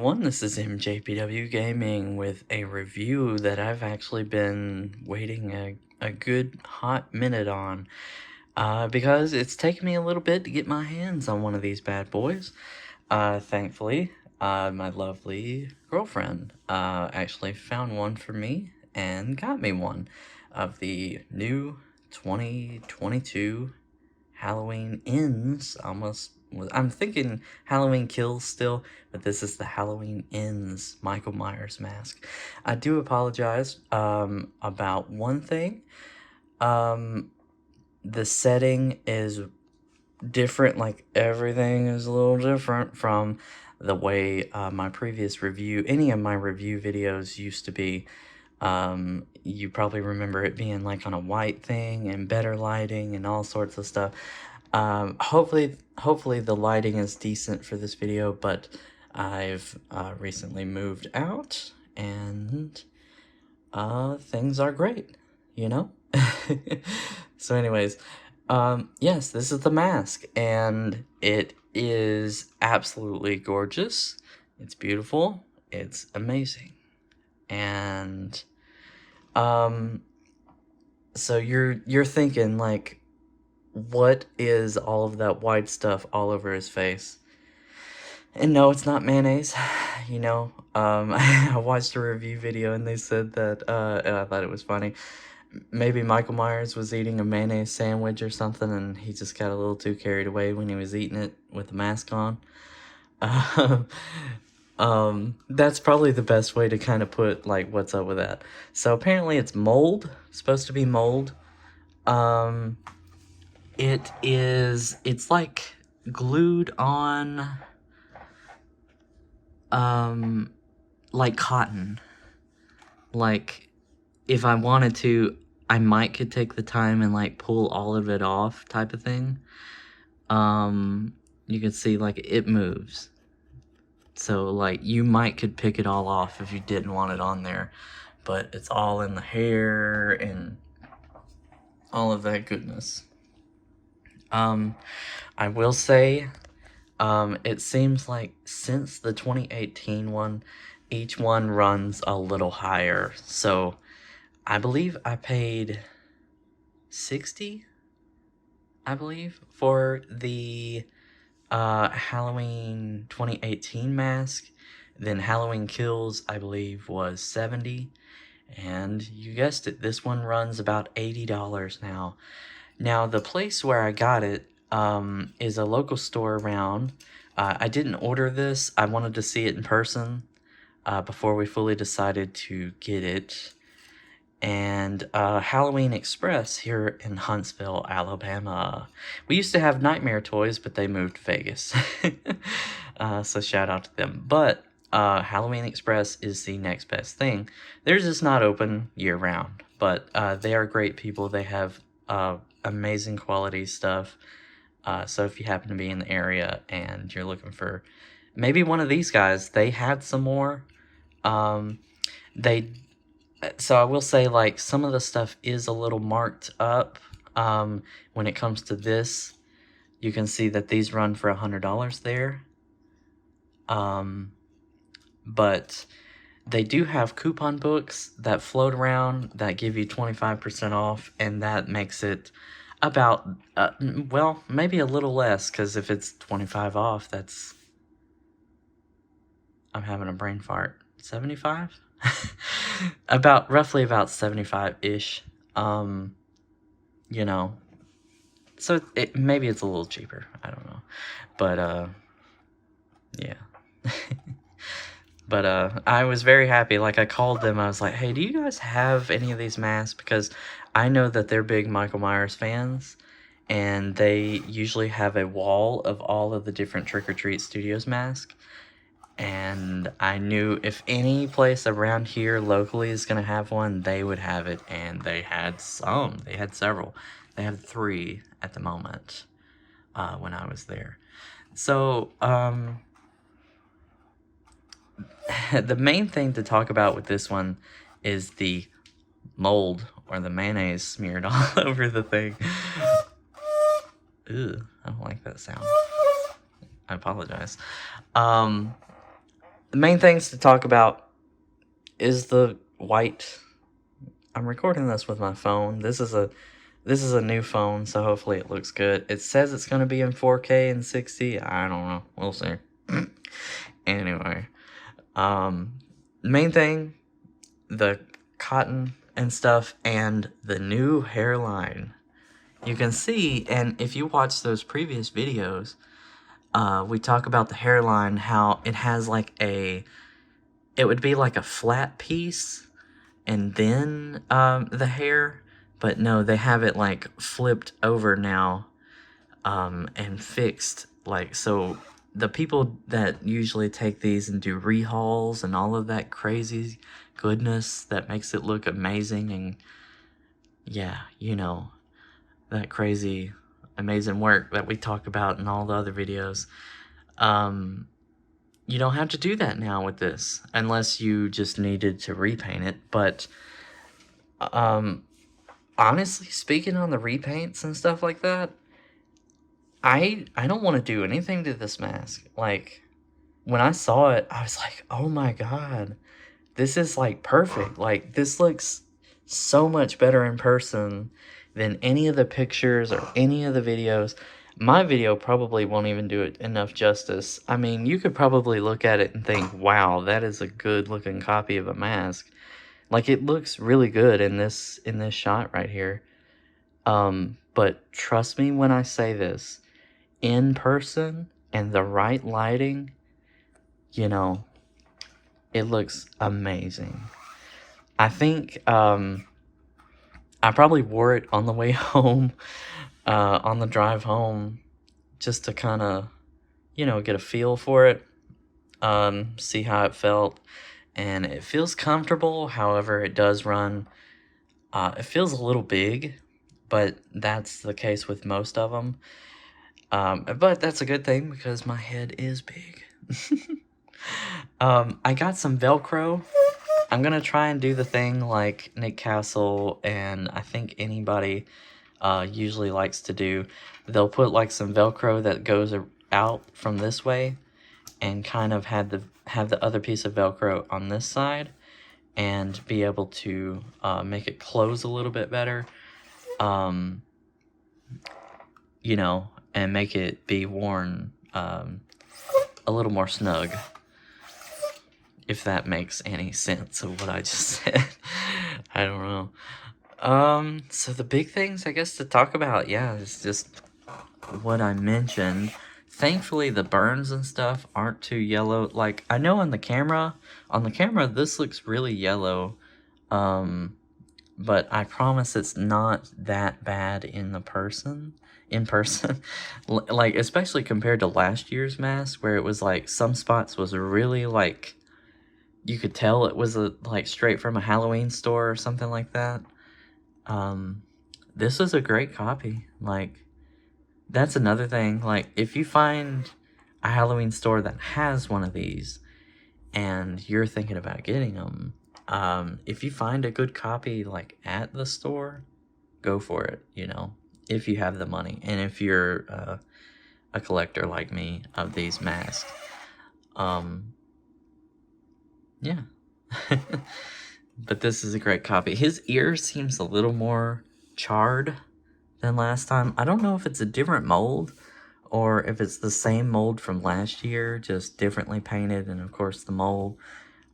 everyone, this is MJPWGaming with a review that I've actually been waiting a good hot minute on because it's taken me a little bit to get my hands on one of these bad boys. Thankfully, my lovely girlfriend actually found one for me and got me one of the new 2022 Halloween Ends. I'm thinking Halloween Kills still, but this is the Halloween Ends Michael Myers mask. I do apologize about one thing. The setting is different, like everything is a little different from the way my previous review, any of my review videos used to be. You probably remember it being like on a white thing and better lighting and all sorts of stuff. Hopefully the lighting is decent for this video, but I've recently moved out and things are great, you know? So anyways, yes, this is the mask and it is absolutely gorgeous. It's beautiful. It's amazing. And so you're thinking like, what is all of that white stuff all over his face? And no, it's not mayonnaise. You know, I watched a review video and they said that, and I thought it was funny. Maybe Michael Myers was eating a mayonnaise sandwich or something and he just got a little too carried away when he was eating it with the mask on. That's probably the best way to kind of put, like, what's up with that. So apparently it's mold, supposed to be mold. It's like glued on, like cotton. Like, if I wanted to, I could take the time and, like, pull all of it off type of thing. You can see, like, it moves. So, like, you could pick it all off if you didn't want it on there. But it's all in the hair and all of that goodness. I will say, it seems like since the 2018 one, each one runs a little higher. So, I believe I paid $60, I believe, for the Halloween 2018 mask. Then Halloween Kills, I believe, was $70. And you guessed it, this one runs about $80 now. Now, the place where I got it is a local store around. I didn't order this. I wanted to see it in person before we fully decided to get it. And Halloween Express here in Huntsville, Alabama. We used to have Nightmare Toys, but they moved to Vegas. So shout out to them. But Halloween Express is the next best thing. They're just not open year-round, but they are great people. They have amazing quality stuff. So if you happen to be in the area and you're looking for maybe one of these guys, they had some more. So I will say, like, some of the stuff is a little marked up. When it comes to this, you can see that these run for $100 there. But they do have coupon books that float around that give you 25% off, and that makes it about, well, maybe a little less, because if it's 25 off, that's, I'm having a brain fart, 75? Roughly about 75-ish, you know, so maybe it's a little cheaper, I don't know, but, yeah. But, I was very happy. Like, I called them, I was like, hey, do you guys have any of these masks? Because I know that they're big Michael Myers fans, and they usually have a wall of all of the different Trick or Treat Studios masks. And I knew if any place around here locally is going to have one, they would have it. And they had some. They had several. They have 3 at the moment when I was there. So, the main thing to talk about with this one is the mold or the mayonnaise smeared all over the thing. Ew, I don't like that sound. I apologize. the main things to talk about is the white. I'm recording this with my phone. This is a new phone, so hopefully it looks good. It says it's going to be in 4K and 60. I don't know. We'll see. Anyway, main thing, the cotton and stuff, and the new hairline. You can see, and if you watch those previous videos, we talk about the hairline, how it has like it would be like a flat piece, and then the hair, but no, they have it like flipped over now, and fixed, like, so the people that usually take these and do rehauls and all of that crazy goodness that makes it look amazing, and yeah, you know, that crazy amazing work that we talk about in all the other videos, you don't have to do that now with this, unless you just needed to repaint it. But honestly speaking, on the repaints and stuff like that, I don't want to do anything to this mask. Like, when I saw it, I was like, oh my god, this is like perfect. Like, this looks so much better in person than any of the pictures or any of the videos. My video probably won't even do it enough justice. I mean, you could probably look at it and think, wow, that is a good looking copy of a mask. Like, it looks really good in this shot right here. But trust me when I say this, in person and the right lighting, you know, it looks amazing. I think I probably wore it on the way home, on the drive home, just to kind of, you know, get a feel for it, see how it felt. And it feels comfortable. However, it does run, it feels a little big, but that's the case with most of them. But that's a good thing because my head is big. I got some Velcro. I'm gonna try and do the thing like Nick Castle and I think anybody usually likes to do. They'll put like some Velcro that goes out from this way, and kind of have the other piece of Velcro on this side, and be able to make it close a little bit better, you know, and make it be worn a little more snug, if that makes any sense of what I just said. I don't know. So the big things, I guess, to talk about, yeah, is just what I mentioned. Thankfully, the burns and stuff aren't too yellow. Like, I know on the camera, this looks really yellow. But I promise it's not that bad in person. Like, especially compared to last year's mask, where it was like, some spots was really like, you could tell it was like straight from a Halloween store or something like that. This is a great copy. Like, that's another thing. Like, if you find a Halloween store that has one of these and you're thinking about getting them, if you find a good copy like at the store, go for it, you know, if you have the money, and if you're a collector like me of these masks. Yeah. But this is a great copy. His ear seems a little more charred than last time. I don't know if it's a different mold or if it's the same mold from last year, just differently painted, and of course the mole.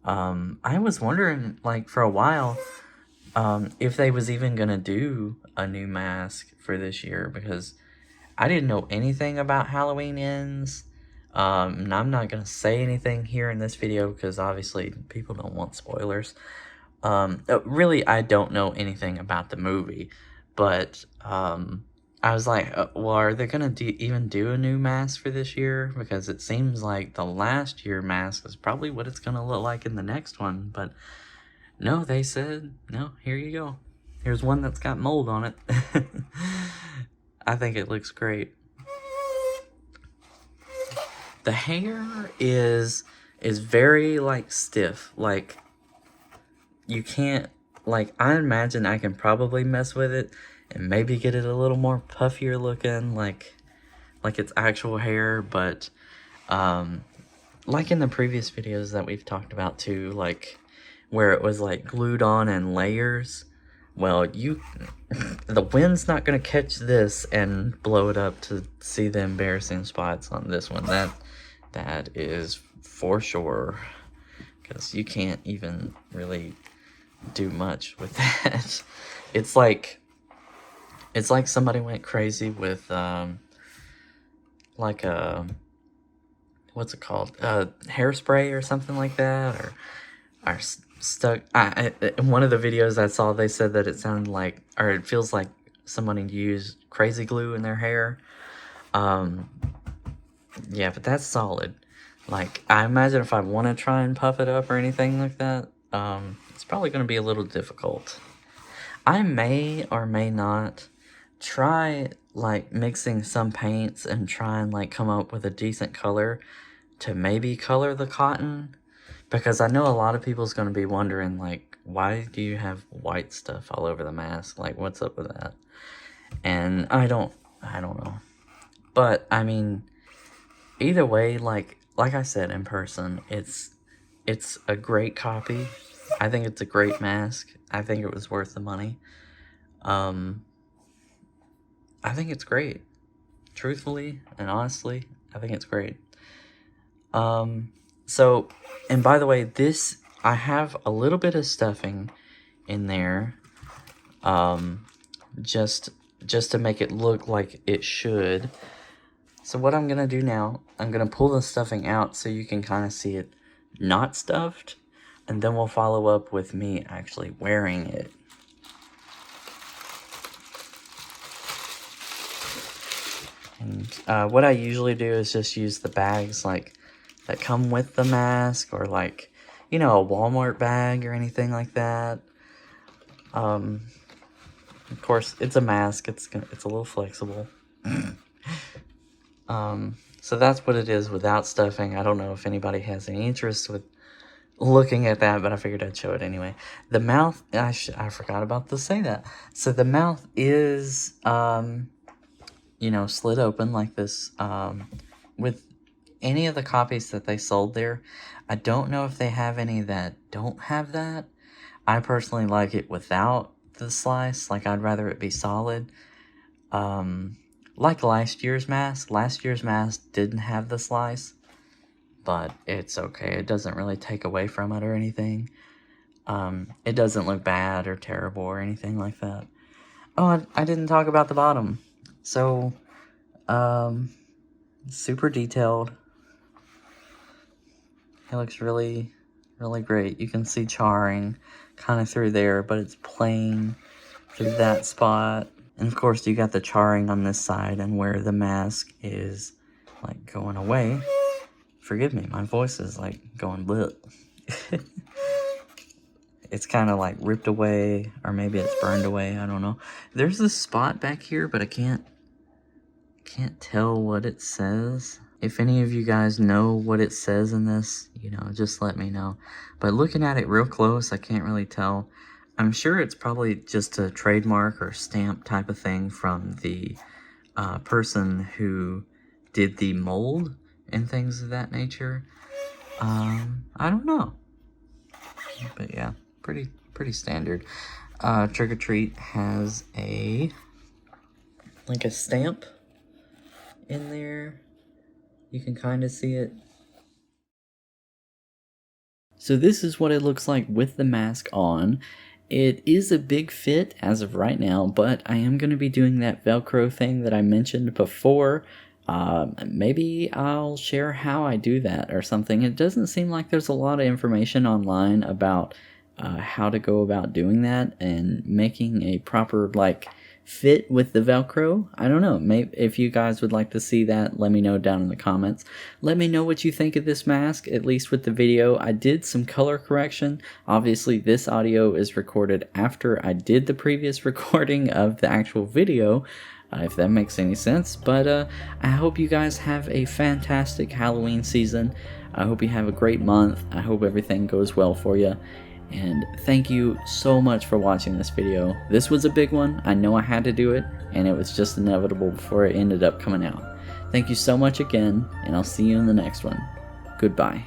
I was wondering, like, for a while, if they was even gonna do a new mask for this year, because I didn't know anything about Halloween ends. And I'm not gonna say anything here in this video because obviously people don't want spoilers. Really, I don't know anything about the movie, but I was like, well, are they gonna even do a new mask for this year? Because it seems like the last year mask is probably what it's gonna look like in the next one. But no, they said, no, here you go. Here's one that's got mold on it. I think it looks great. The hair is very, like, stiff. Like, you can't, like, I imagine I can probably mess with it and maybe get it a little more puffier looking, like it's actual hair, but like in the previous videos that we've talked about too, like where it was like glued on in layers, well, the wind's not gonna catch this and blow it up to see the embarrassing spots on this one. That is for sure, because you can't even really do much with that. It's like somebody went crazy with like a, what's it called, hairspray or something like that, or stuck. In one of the videos I saw, they said that it sounded like, or it feels like somebody used crazy glue in their hair. Yeah, but that's solid. Like, I imagine if I want to try and puff it up or anything like that, it's probably going to be a little difficult. I may or may not try, like, mixing some paints and try and, like, come up with a decent color to maybe color the cotton. Because I know a lot of people's going to be wondering, like, why do you have white stuff all over the mask? Like, what's up with that? And I don't know. But, I mean, either way, like I said in person, it's a great copy. I think it's a great mask. I think it was worth the money. I think it's great. Truthfully and honestly, I think it's great. So, and by the way, this, I have a little bit of stuffing in there, just to make it look like it should. So what I'm gonna do now, I'm gonna pull the stuffing out so you can kind of see it not stuffed, and then we'll follow up with me actually wearing it. And what I usually do is just use the bags like that come with the mask, or like, you know, a Walmart bag or anything like that. Of course, it's a mask. It's a little flexible. So that's what it is without stuffing. I don't know if anybody has any interest with looking at that, but I figured I'd show it anyway. The mouth, I forgot about to say that. So the mouth is, you know, slit open like this. With any of the copies that they sold there, I don't know if they have any that don't have that. I personally like it without the slice. Like, I'd rather it be solid. Like last year's mask. Last year's mask didn't have the slice, but it's okay. It doesn't really take away from it or anything. It doesn't look bad or terrible or anything like that. Oh, I didn't talk about the bottom. So, super detailed. It looks really, really great. You can see charring kind of through there, but it's plain through that spot. And of course, you got the charring on this side, and where the mask is like going away. Forgive me, my voice is like going bleh. It's kind of like ripped away, or maybe it's burned away. I don't know. There's this spot back here, but I can't tell what it says. If any of you guys know what it says in this, you know, just let me know. But looking at it real close, I can't really tell. I'm sure it's probably just a trademark or stamp type of thing from the person who did the mold and things of that nature. I don't know. But yeah, pretty standard. Trick or Treat has a stamp in there. You can kind of see it. So this is what it looks like with the mask on. It is a big fit as of right now, but I am going to be doing that Velcro thing that I mentioned before. Maybe I'll share how I do that or something. It doesn't seem like there's a lot of information online about how to go about doing that and making a proper fit with the Velcro. I don't know. Maybe if you guys would like to see that, let me know down in the comments. Let me know what you think of this mask, at least with the video. I did some color correction. Obviously, this audio is recorded after I did the previous recording of the actual video, if that makes any sense. But I hope you guys have a fantastic Halloween season. I hope you have a great month. I hope everything goes well for you. And thank you so much for watching this video. This was a big one. I know I had to do it, and it was just inevitable before it ended up coming out. Thank you so much again, and I'll see you in the next one. Goodbye.